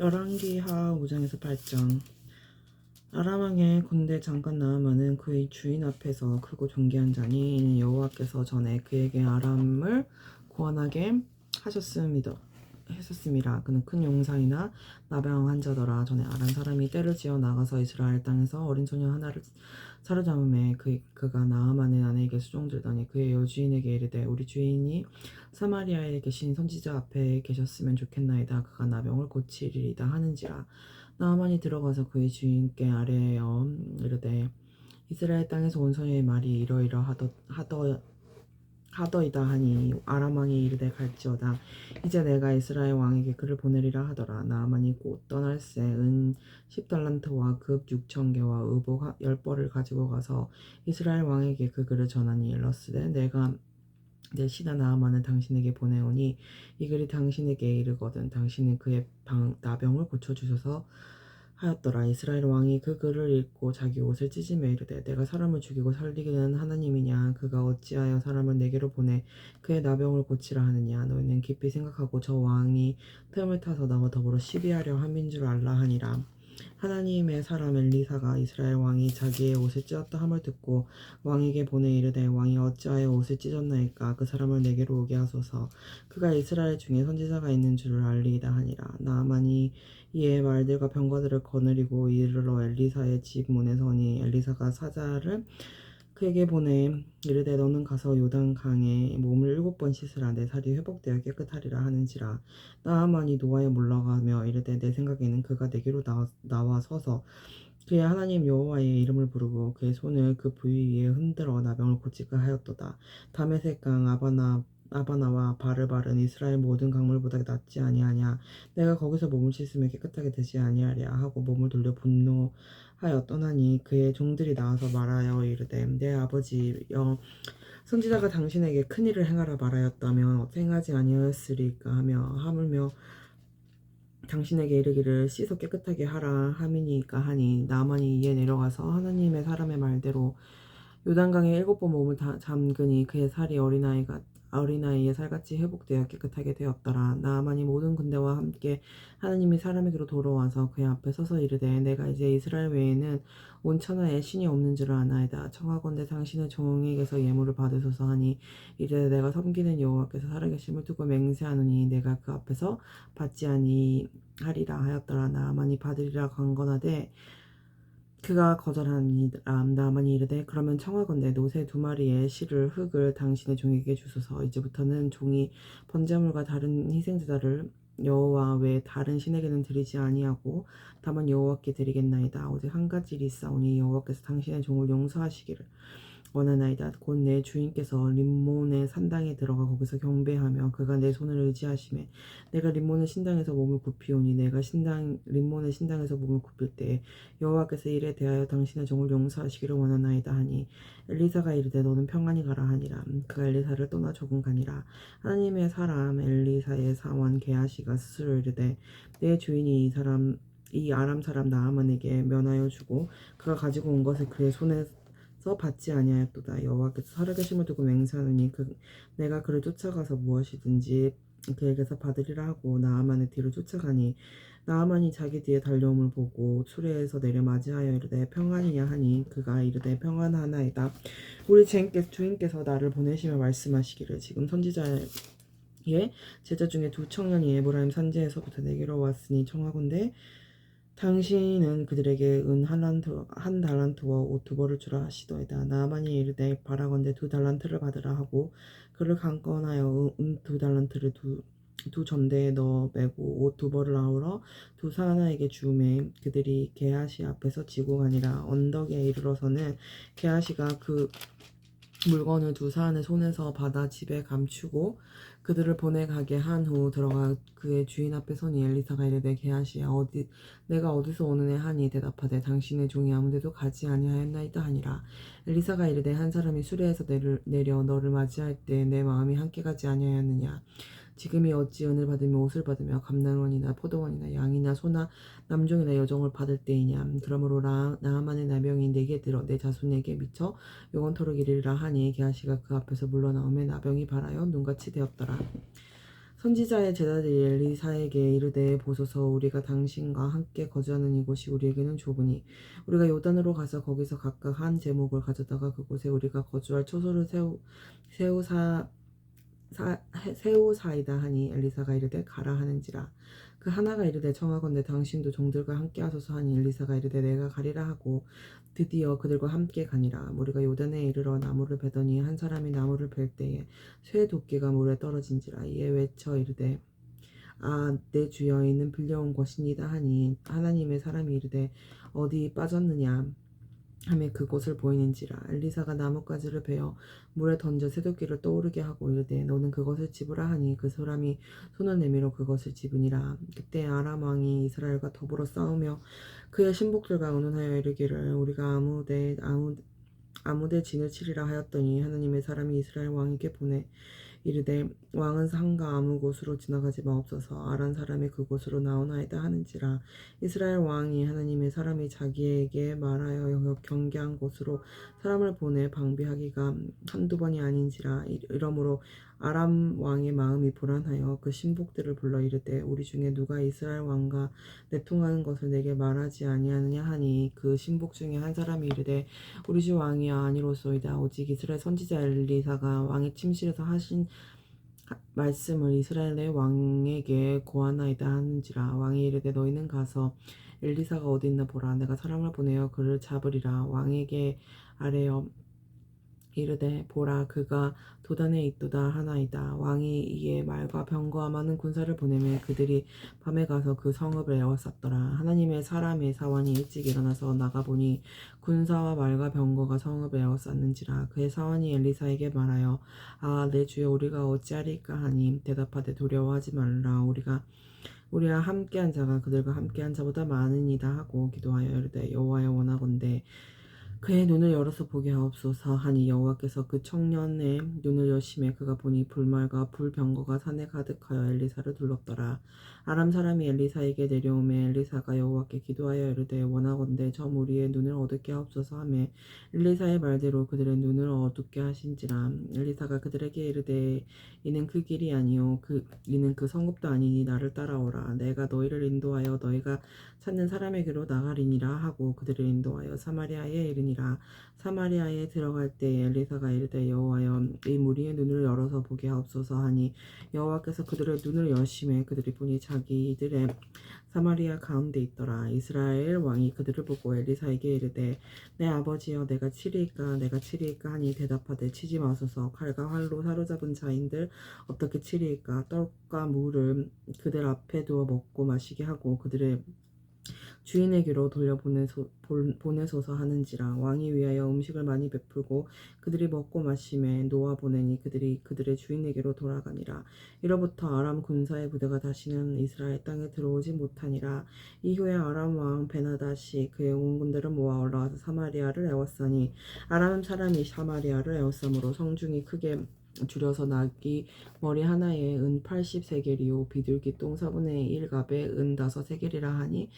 열왕기하 5장에서 8장. 아람 왕의 군대 장관 나아만은 그의 주인 앞에서 크고 존귀한 자니 여호와께서 전에 그에게 아람을 구원하게 하셨음이라. 그는 큰 용사이나 나병한 자더라. 전에 아람 사람이 떼를 지어 나가서 이스라엘 땅에서 어린 소녀 하나를 사로잡음에 그가 나아만의 아내에게 수종들더니 그의 여주인에게 이르되 우리 주인이 사마리아에 계신 선지자 앞에 계셨으면 좋겠나이다. 그가 나병을 고치리이다 하는지라. 나아만이 들어가서 그의 주인께 아뢰어 이르되 이스라엘 땅에서 온 소녀의 말이 하더이다 하니 아람 왕이 이르되 갈지어다. 이제 내가 이스라엘 왕에게 그를 보내리라 하더라. 나아만이 곧 떠날새 은 10달란트와 급 6,000개와 의복 10벌을 가지고 가서 이스라엘 왕에게 그 글을 전하니 일렀으되 내가 내 신하 나아만은 당신에게 보내오니 이 글이 당신에게 이르거든 당신은 그의 나병을 고쳐주소서 하였더라. 이스라엘 왕이 그 글을 읽고 자기 옷을 찢으며 이르되 내가 사람을 죽이고 살리기는 하나님이냐 그가 어찌하여 사람을 내게로 보내 그의 나병을 고치라 하느냐. 너희는 깊이 생각하고 저 왕이 틈을 타서 나와 더불어 시비하려 함인 줄 알라 하니라. 하나님의 사람 엘리사가 이스라엘 왕이 자기의 옷을 찢었다 함을 듣고 왕에게 보내 이르되 왕이 어찌하여 옷을 찢었나이까 그 사람을 내게로 오게 하소서. 그가 이스라엘 중에 선지자가 있는 줄을 알리이다 하니라. 나아만이 이에 말들과 병거들을 거느리고 이르러 엘리사의 집 문에 서니 엘리사가 사자를 그에게 보내 이르되 너는 가서 요단강에 몸을 7번 씻으라. 내 살이 회복되어 깨끗하리라 하는지라. 나아만이 노아에 몰러가며 이르되 내 생각에는 그가 내게로 나와 서서 그의 하나님 여호와의 이름을 부르고 그의 손을 그 부위 위에 흔들어 나병을 고칠까 하였도다. 다메섹강 아바나와 바르바른 이스라엘 모든 강물보다 낫지 아니하냐. 내가 거기서 몸을 씻으며 깨끗하게 되지 아니하랴 하고 몸을 돌려 분노하여 떠나니 그의 종들이 나와서 말하여 이르되 내 아버지여 선지자가 당신에게 큰 일을 행하라 말하였다면 행하지 아니하였으리까 하물며 당신에게 이르기를 씻어 깨끗하게 하라 함이니까 하니. 나아만이 이에 내려가서 하나님의 사람의 말대로 요단강에 7번 몸을 잠그니 그의 살이 어린아이의 살같이 회복되어 깨끗하게 되었더라. 나아만이 모든 군대와 함께 하나님이 사람에게로 돌아와서 그의 앞에 서서 이르되 내가 이제 이스라엘 외에는 온 천하에 신이 없는 줄을 아나이다. 청하건대 당신의 종에게서 예물을 받으소서 하니 이르되 내가 섬기는 여호와께서 살아계심을 두고 맹세하노니 내가 그 앞에서 받지 아니하리라 하였더라. 나아만이 받으리라 강건하되 그가 거절하니라. 나아만이 이르되 그러면 청하건대 노새 2마리의 실을 흙을 당신의 종에게 주소서. 이제부터는 종이 번제물과 다른 희생제사를 여호와 외 다른 신에게는 드리지 아니하고 다만 여호와께 드리겠나이다. 오직 한 가지 일이 있사오니 여호와께서 당신의 종을 용서하시기를 원하나이다. 곧 내 주인께서 림몬의 산당에 들어가 거기서 경배하며 그가 내 손을 의지하심에 내가 림몬의 신당에서 몸을 굽히오니 내가 림몬의 신당에서 몸을 굽힐 때 여호와께서 이에 대하여 당신의 종을 용서하시기를 원하나이다 하니 엘리사가 이르되 너는 평안히 가라 하니라. 그가 엘리사를 떠나 조금 가니라. 하나님의 사람 엘리사의 사원 게하시가 스스로 이르되 내 주인이 이 아람 사람 나아만에게 면하여 주고 그가 가지고 온 것을 그의 손에서 받지 아니하였도다. 여호와께서 살아계심을 두고 맹세하노니 내가 그를 쫓아가서 무엇이든지 그에게서 받으리라 하고 나아만의 뒤를 쫓아가니 나아만이 자기 뒤에 달려옴을 보고 수레에서 내려 맞이하여 이르되 평안이냐 하니 그가 이르되 평안하나이다. 우리 주인께서 나를 보내시며 말씀하시기를 지금 선지자의 제자 중에 2청년이 에브라임 산지에서부터 내게로 왔으니 청하건대 당신은 그들에게 은 한 달란트와 옷 2벌을 주라 하시더이다. 나아만이 이르되 바라건대 2달란트를 받으라 하고 그를 강권하여 은 2달란트를 두 점대에 넣어 매고 옷 2벌을 아우러 두 사나에게 주매 그들이 게하시 앞에서 지고 가니라. 언덕에 이르러서는 게하시가 그 물건을 두 사안의 손에서 받아 집에 감추고 그들을 보내가게 한 후 들어가 그의 주인 앞에 서니 엘리사가 이르되 게하시야 내가 어디서 오느냐 하니 대답하되 당신의 종이 아무데도 가지 아니하였나이다 하니라. 엘리사가 이르되 한 사람이 수레에서 내려 너를 맞이할 때 내 마음이 함께 가지 아니하였느냐. 지금이 어찌 은을 받으며 옷을 받으며 감난원이나 포도원이나 양이나 소나 남종이나 여종을 받을 때이냐. 그러므로 나아만의 나병이 내게 들어 내 자손에게 미쳐 영원토록 이르리라 하니 게하시가 그 앞에서 물러나오매 나병이 발하여 눈같이 되었더라. 선지자의 제자들이 엘리사에게 이르되 보소서 우리가 당신과 함께 거주하는 이곳이 우리에게는 좁으니 우리가 요단으로 가서 거기서 각각 한 제목을 가져다가 그곳에 우리가 거주할 초소를 세우사 세우사이다 하니 엘리사가 이르되 가라 하는지라. 그 하나가 이르되 청하건대 당신도 종들과 함께 하소서 하니 엘리사가 이르되 내가 가리라 하고 드디어 그들과 함께 가니라. 우리가 요단에 이르러 나무를 베더니 한 사람이 나무를 벨 때에 쇠 도끼가 물에 떨어진지라. 이에 외쳐 이르되 아 내 주여 이는 빌려온 것이니다 하니 하나님의 사람이 이르되 어디 빠졌느냐 하며 그곳을 보이는지라. 엘리사가 나뭇가지를 베어 물에 던져 새도끼를 떠오르게 하고 이르되 너는 그것을 집으라 하니 그 사람이 손을 내밀어 그것을 집으니라. 그때 아람 왕이 이스라엘과 더불어 싸우며 그의 신복들과 의논하여 이르기를 우리가 아무데 진을 치리라 하였더니 하나님의 사람이 이스라엘 왕에게 보내 이르되 왕은 산과 아무 곳으로 지나가지 마옵소서 아란 사람이 그곳으로 나오나이다 하는지라. 이스라엘 왕이 하나님의 사람이 자기에게 말하여 경계한 곳으로 사람을 보내 방비하기가 한두 번이 아닌지라. 이러므로 아람 왕의 마음이 불안하여 그 신복들을 불러 이르되 우리 중에 누가 이스라엘 왕과 내통하는 것을 내게 말하지 아니하느냐 하니 그 신복 중에 한 사람이 이르되 우리 주 왕이야 아니로소이다. 오직 이스라엘 선지자 엘리사가 왕의 침실에서 하신 말씀을 이스라엘의 왕에게 고하나이다 하는지라. 왕이 이르되 너희는 가서 엘리사가 어디 있나 보라. 내가 사람을 보내어 그를 잡으리라. 왕에게 아뢰어 이르되 보라 그가 도단에 있도다 하나이다. 왕이 이에 말과 병거와 많은 군사를 보내매 그들이 밤에 가서 그 성읍을 에워쌌더라. 하나님의 사람의 사원이 일찍 일어나서 나가보니 군사와 말과 병거가 성읍을 에워쌌는지라. 그의 사원이 엘리사에게 말하여 아 내 주여 우리가 어찌하리까 하니 대답하되 두려워하지 말라. 우리와 함께한 자가 그들과 함께한 자보다 많으니다 하고 기도하여 이르되 여호와여 원하건대 그의 눈을 열어서 보게 하옵소서 하니 여호와께서 그 청년의 눈을 여심해 그가 보니 불말과 불병거가 산에 가득하여 엘리사를 둘렀더라. 아람 사람이 엘리사에게 내려오매 엘리사가 여호와께 기도하여 이르되 원하건대 저 무리의 눈을 어둡게 하옵소서 하며 엘리사의 말대로 그들의 눈을 어둡게 하신지라. 엘리사가 그들에게 이르되 이는 그 길이 아니요 이는 그 성읍도 아니니 나를 따라오라. 내가 너희를 인도하여 너희가 찾는 사람에게로 나가리니라 하고 그들을 인도하여 사마리아에 이르니라. 사마리아에 들어갈 때 엘리사가 이르되 여호와여 이 무리의 눈을 열어서 보게 하옵소서 하니 여호와께서 그들의 눈을 여심해 그들이 보니 자기들의 사마리아 가운데 있더라. 이스라엘 왕이 그들을 보고 엘리사에게 이르되 내 아버지여 내가 치리이까 하니 대답하되 치지 마소서. 칼과 활로 사로잡은 자인들 어떻게 치리이까. 떡과 물을 그들 앞에 두어 먹고 마시게 하고 그들의 주인에게로 보내소서 하는지라. 왕이 위하여 음식을 많이 베풀고 그들이 먹고 마심에 놓아 보내니 그들이 그들의 주인에게로 돌아가니라. 이로부터 아람 군사의 부대가 다시는 이스라엘 땅에 들어오지 못하니라. 이후에 아람 왕 베나다시 그의 온 군대를 모아 올라와서 사마리아를 에워싸니 아람 사람이 사마리아를 에워싸므로 성중이 크게 줄여서 나귀 머리 하나에 은 80세겔이요 비둘기 똥 4분의 1갑에 은 5세겔이라 하니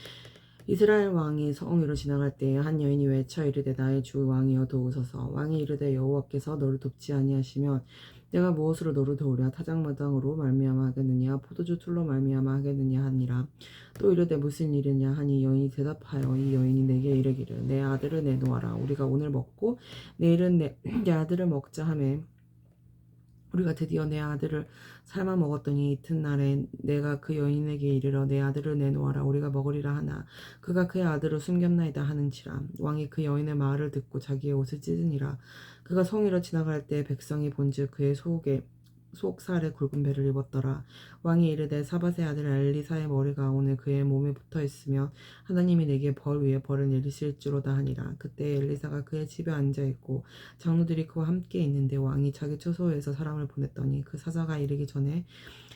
이스라엘 왕이 성위로 지나갈 때에 한 여인이 외쳐 이르되 나의 주 왕이여 도우소서. 왕이 이르되 여호와께서 너를 돕지 아니하시면 내가 무엇으로 너를 도우랴. 타작마당으로 말미암아 하겠느냐 포도주 틀로 말미암아 하겠느냐 하니라. 또 이르되 무슨 일이냐 하니 여인이 대답하여 이 여인이 내게 이르기를 내 아들을 내놓아라. 우리가 오늘 먹고 내일은 내 아들을 먹자 하매 우리가 드디어 내 아들을 삶아 먹었더니 이튿날에 내가 그 여인에게 이르러 내 아들을 내놓아라 우리가 먹으리라 하나 그가 그의 아들을 숨겼나이다 하는지라. 왕이 그 여인의 말을 듣고 자기의 옷을 찢으니라. 그가 성위로 지나갈 때 백성이 본즉 그의 속살에 굵은 배를 입었더라. 왕이 이르되 사밧의 아들 엘리사의 머리가 오늘 그의 몸에 붙어있으며 하나님이 내게 벌 위에 벌을 내리실지로다 하니라. 그때 엘리사가 그의 집에 앉아있고 장로들이 그와 함께 있는데 왕이 자기 처소에서 사람을 보냈더니 그 사자가 이르기 전에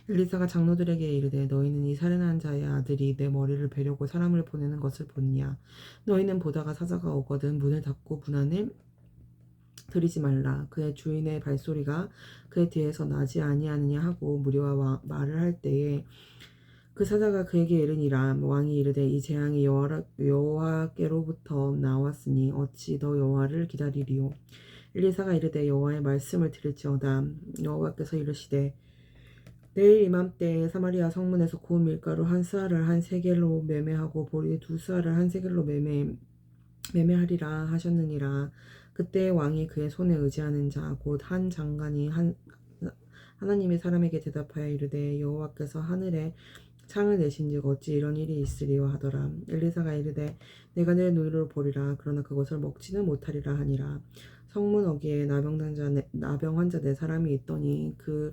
엘리사가 장로들에게 이르되 너희는 이 살인한 자의 아들이 내 머리를 베려고 사람을 보내는 것을 보느냐. 너희는 보다가 사자가 오거든 문을 닫고 문 안에 들이지 말라. 그의 주인의 발소리가 그의 뒤에서 나지 아니하느냐 하고 무리와 말을 할 때에 그 사자가 그에게 이르니라. 왕이 이르되 이 재앙이 여호와께로부터 나왔으니 어찌 너 여호와를 기다리리요. 엘리사가 이르되 여호와의 말씀을 들을지어다. 여호와께서 이르시되 내일 이맘때에 사마리아 성문에서 고운 밀가루 한 스아를 한 세겔로 매매하고 보리 두 스아를 한 세겔로 매매하리라 하셨느니라. 그때 왕이 그의 손에 의지하는 자 곧 한 장관이 하나님의 사람에게 대답하여 이르되 여호와께서 하늘에 창을 내신즉 어찌 이런 일이 있으리요 하더라. 엘리사가 이르되 내가 내 눈으로 보리라. 그러나 그것을 먹지는 못하리라 하니라. 성문 어귀에 나병 환자 네 사람이 있더니 그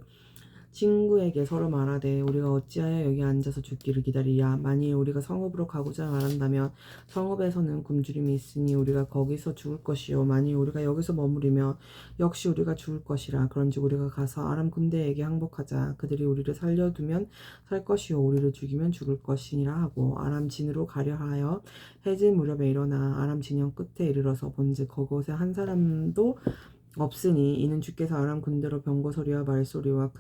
친구에게 서로 말하되 우리가 어찌하여 여기 앉아서 죽기를 기다리랴. 만일 우리가 성읍으로 가고자 말한다면 성읍에서는 굶주림이 있으니 우리가 거기서 죽을 것이요 만일 우리가 여기서 머무르면 역시 우리가 죽을 것이라. 그런즉 우리가 가서 아람 군대에게 항복하자. 그들이 우리를 살려두면 살 것이요 우리를 죽이면 죽을 것이니라 하고 아람 진으로 가려 하여 해질 무렵에 일어나 아람 진영 끝에 이르러서 본즉 그곳에 한 사람도 없으니 이는 주께서 아람 군대로 병거 소리와 말소리와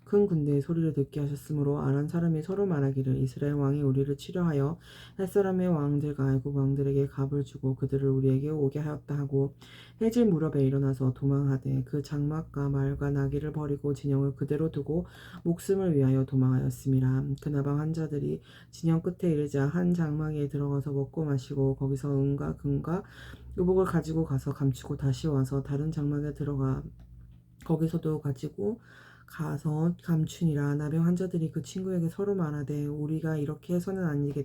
큰 군대의 소리를 듣게 하셨으므로 아람 사람이 서로 말하기를 이스라엘 왕이 우리를 치려하여 햇사람의 왕들과 애굽 왕들에게 갑을 주고 그들을 우리에게 오게 하였다 하고 해질 무렵에 일어나서 도망하되 그 장막과 말과 나귀를 버리고 진영을 그대로 두고 목숨을 위하여 도망하였음이라. 그 나방 환자들이 진영 끝에 이르자 한 장막에 들어가서 먹고 마시고 거기서 은과 금과 의복을 가지고 가서 감추고 다시 와서 다른 장막에 들어가 거기서도 가지고 가서 감추니라. 나병 환자들이 그 친구에게 서로 말하되 우리가 이렇게 해서는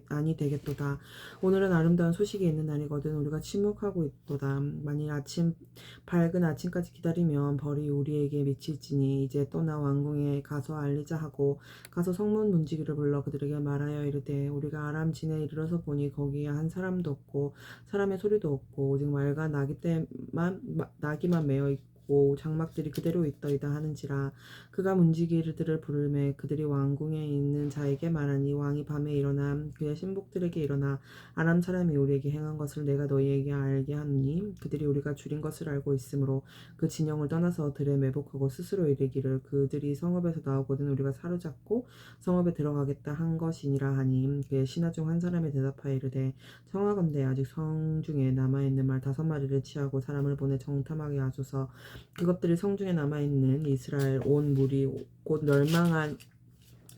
아니 되겠도다. 오늘은 아름다운 소식이 있는 날이거든 우리가 침묵하고 있도다. 만일 밝은 아침까지 기다리면 벌이 우리에게 미칠지니 이제 떠나 왕궁에 가서 알리자 하고 가서 성문 문지기를 불러 그들에게 말하여 이르되 우리가 아람 진에 이르러서 보니 거기에 한 사람도 없고 사람의 소리도 없고 오직 말과 나귀만 매어 있고 장막들이 그대로 있더이다 하는지라. 그가 문지기들을 부르매 그들이 왕궁에 있는 자에게 말하니 왕이 밤에 일어나 그의 신복들에게 일어나 아람 사람이 우리에게 행한 것을 내가 너희에게 알게 하노니 그들이 우리가 줄인 것을 알고 있으므로 그 진영을 떠나서 들에 매복하고 스스로 이르기를 그들이 성읍에서 나오거든 우리가 사로잡고 성읍에 들어가겠다 한 것이니라 하니 그의 신하 중 한 사람이 대답하여 이르되 청하건대 아직 성중에 남아있는 말 5마리를 취하고 사람을 보내 정탐하게 하소서. 그것들이 성중에 남아있는 이스라엘 온 무리 곧 멸망한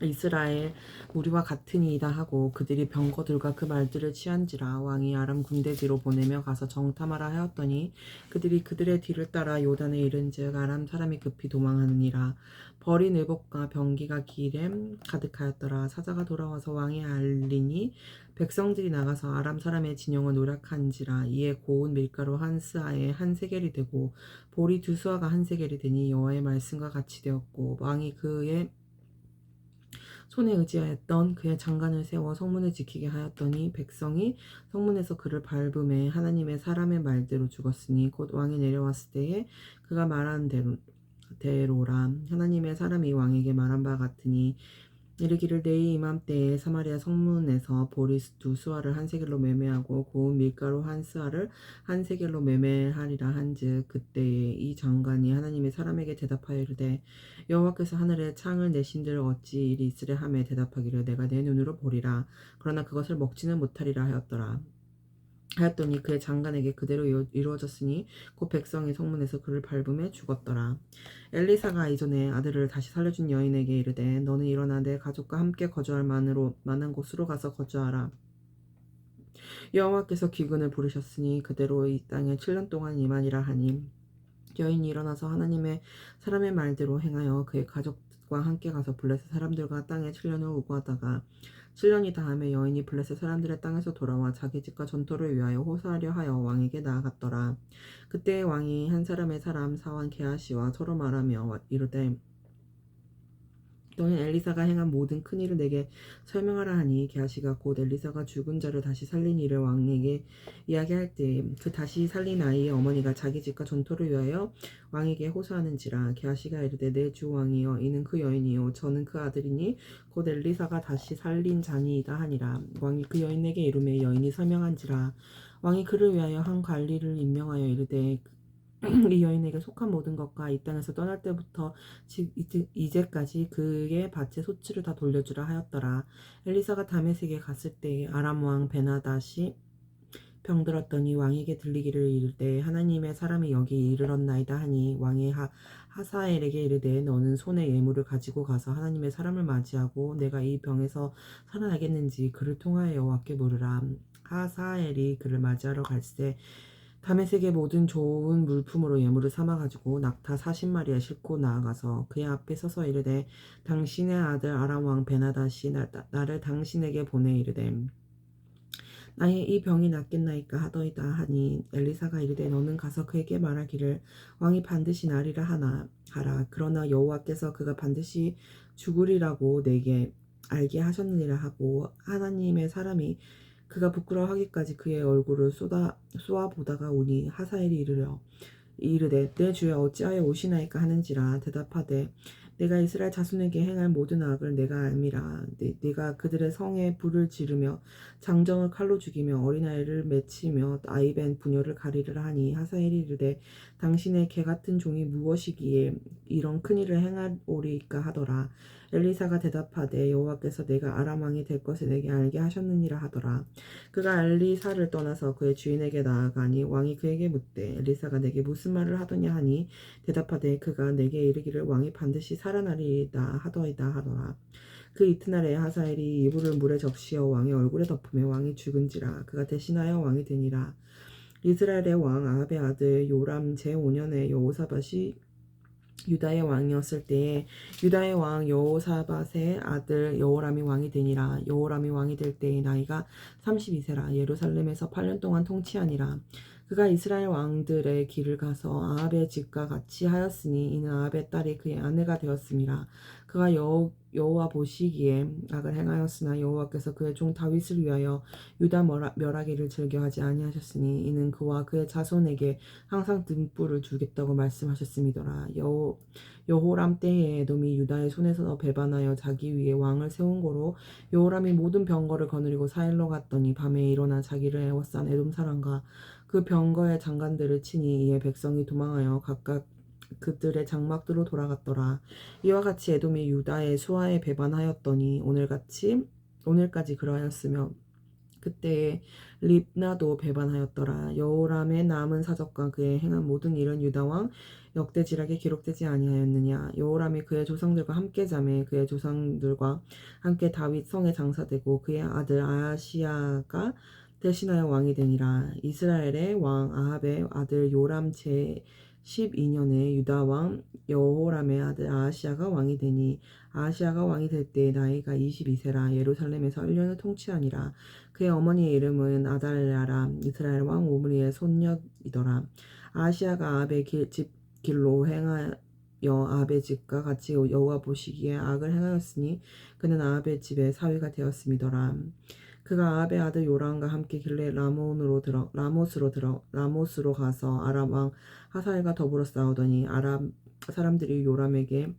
이스라엘 무리와 같으니이다 하고 그들이 병거들과 그 말들을 취한지라. 왕이 아람 군대 뒤로 보내며 가서 정탐하라 하였더니 그들이 그들의 뒤를 따라 요단에 이른즉 아람 사람이 급히 도망하느니라. 버린 의복과 병기가 길에 가득하였더라. 사자가 돌아와서 왕에 알리니 백성들이 나가서 아람 사람의 진영을 노략한지라. 이에 고운 밀가루 한 스아에 한 세겔이 되고 보리 두 스아가 한 세겔이 되니 여호와의 말씀과 같이 되었고 왕이 그의 손에 의지하였던 그의 장관을 세워 성문을 지키게 하였더니 백성이 성문에서 그를 밟음에 하나님의 사람의 말대로 죽었으니 곧 왕이 내려왔을 때에 그가 말한 대로라. 하나님의 사람이 왕에게 말한 바 같으니 이르기를 내일 이맘때에 사마리아 성문에서 보리 두 스아를 한 세겔로 매매하고 고운 밀가루 한 스아를 한 세겔로 매매하리라 한즉 그때에 이 장관이 하나님의 사람에게 대답하여 이르되 여호와께서 하늘에 창을 내신들 어찌 일이 있으랴 하매 대답하기를 내가 내 눈으로 보리라. 그러나 그것을 먹지는 못하리라 하였더니 그의 장관에게 그대로 이루어졌으니 곧 백성이 성문에서 그를 밟음에 죽었더라. 엘리사가 이전에 아들을 다시 살려준 여인에게 이르되 너는 일어나 내 가족과 함께 거주할 만한 곳으로 가서 거주하라. 여호와께서 기근을 부르셨으니 그대로 이 땅에 7년 동안 임하니라 하니 여인이 일어나서 하나님의 사람의 말대로 행하여 그의 가족과 함께 가서 블레셋 사람들과 땅에 7년을 우고하다가 7년이 다음에 여인이 블레셋 사람들의 땅에서 돌아와 자기 집과 전토를 위하여 호소하려 하여 왕에게 나아갔더라. 그때 왕이 한 사람의 사원 게하시와 서로 말하며 이르되 너는 엘리사가 행한 모든 큰 일을 내게 설명하라 하니 게하시가 곧 엘리사가 죽은 자를 다시 살린 일을 왕에게 이야기할 때 그 다시 살린 아이의 어머니가 자기 집과 전토를 위하여 왕에게 호소하는지라. 게하시가 이르되 내 주 왕이여 이는 그 여인이요 저는 그 아들이니 곧 엘리사가 다시 살린 자니이다 하니라. 왕이 그 여인에게 이르매 여인이 설명한지라. 왕이 그를 위하여 한 관리를 임명하여 이르되 이 여인에게 속한 모든 것과 이 땅에서 떠날 때부터 이제까지 그의 밭의 소치를 다 돌려주라 하였더라. 엘리사가 다메섹에 갔을 때 아람 왕 베나다시 병들었더니 왕에게 들리기를 이르되 하나님의 사람이 여기 이르렀나이다 하니 왕이 하사엘에게 이르되 너는 손에 예물을 가지고 가서 하나님의 사람을 맞이하고 내가 이 병에서 살아나겠는지 그를 통하여 여호와께 물으라. 하사엘이 그를 맞이하러 갈새 다메섹의 모든 좋은 물품으로 예물을 삼아 가지고 낙타 40마리에 싣고 나아가서 그의 앞에 서서 이르되 당신의 아들 아람 왕 베나다시 나를 당신에게 보내 이르되 나의 이 병이 낫겠나이까 하더이다 하니 엘리사가 이르되 너는 가서 그에게 말하기를 왕이 반드시 나리라 하라. 그러나 여호와께서 그가 반드시 죽으리라고 내게 알게 하셨느니라 하고 하나님의 사람이 그가 부끄러워하기까지 그의 얼굴을 쏘아보다가 오니 하사엘이 이르되 내 주여 어찌하여 오시나이까 하는지라. 대답하되 내가 이스라엘 자손에게 행할 모든 악을 내가 알미라. 내가 그들의 성에 불을 지르며 장정을 칼로 죽이며 어린아이를 맺히며 아이벤 부녀를 가리르라 하니 하사엘이 이르되 당신의 개같은 종이 무엇이기에 이런 큰일을 행하오리이까 하더라. 엘리사가 대답하되 여호와께서 내가 아람 왕이 될 것을 내게 알게 하셨느니라 하더라. 그가 엘리사를 떠나서 그의 주인에게 나아가니 왕이 그에게 묻되 엘리사가 내게 무슨 말을 하더냐 하니 대답하되 그가 내게 이르기를 왕이 반드시 살아나리이다 하더이다 하더라. 그 이튿날에 하사엘이 이불을 물에 적시어 왕의 얼굴에 덮으며 왕이 죽은지라. 그가 대신하여 왕이 되니라. 이스라엘의 왕 아합의 아들 요람 제5년에 여호사밧이 유다의 왕이었을 때에 유다의 왕 여호사밧의 아들 여호람이 왕이 되니라. 여호람이 왕이 될 때의 나이가 32세라. 예루살렘에서 8년 동안 통치하니라. 그가 이스라엘 왕들의 길을 가서 아합의 집과 같이 하였으니 이는 아합의 딸이 그의 아내가 되었음이라. 그가 여호와 보시기에 악을 행하였으나 여호와께서 그의 종 다윗을 위하여 유다 멸하기를 즐겨하지 아니하셨으니 이는 그와 그의 자손에게 항상 등불을 주겠다고 말씀하셨음이더라. 여호람 때에 에돔이 유다의 손에서 배반하여 자기 위에 왕을 세운 고로 여호람이 모든 병거를 거느리고 사일로 갔더니 밤에 일어나 자기를 애워싼 에돔 사람과 그 병거의 장관들을 치니 이에 백성이 도망하여 각각 그들의 장막들로 돌아갔더라. 이와 같이 에돔이 유다의 수하에 배반하였더니 오늘까지 그러하였으며 그때에 립나도 배반하였더라. 여호람의 남은 사적과 그의 행한 모든 일은 유다 왕 역대지락에 기록되지 아니하였느냐. 여호람이 그의 조상들과 함께 자매 그의 조상들과 함께 다윗 성에 장사되고 그의 아들 아하시야가 대신하여 왕이 되니라. 이스라엘의 왕 아합의 아들 요람 제 12년에 유다 왕 여호람의 아들 아하시야가 왕이 되니 아하시야가 왕이 될 때 나이가 22세라. 예루살렘에서 1년을 통치하니라. 그의 어머니의 이름은 아달랴라. 이스라엘 왕 오므리의 손녀이더라. 아하시야가 아합의 집 길로 행하여 아합의 집과 같이 여호와 보시기에 악을 행하였으니 그는 아합의 집의 사위가 되었음이더라. 그가 아합의 아들 요람과 함께 길레 라못으로 가서 아람 왕 하사엘과 더불어 싸우더니 아람 사람들이 요람에게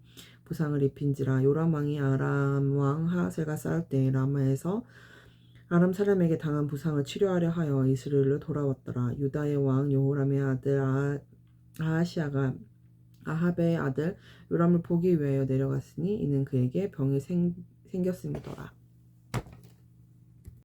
부상을 입힌지라. 요람 왕이 아람 왕 하사엘과 싸울 때 라마에서 아람 사람에게 당한 부상을 치료하려 하여 이스라엘로 돌아왔더라. 유다의 왕 여호람의 아들 아하시야가 아합의 아들 요람을 보기 위하여 내려갔으니 이는 그에게 병이 생겼음이더라.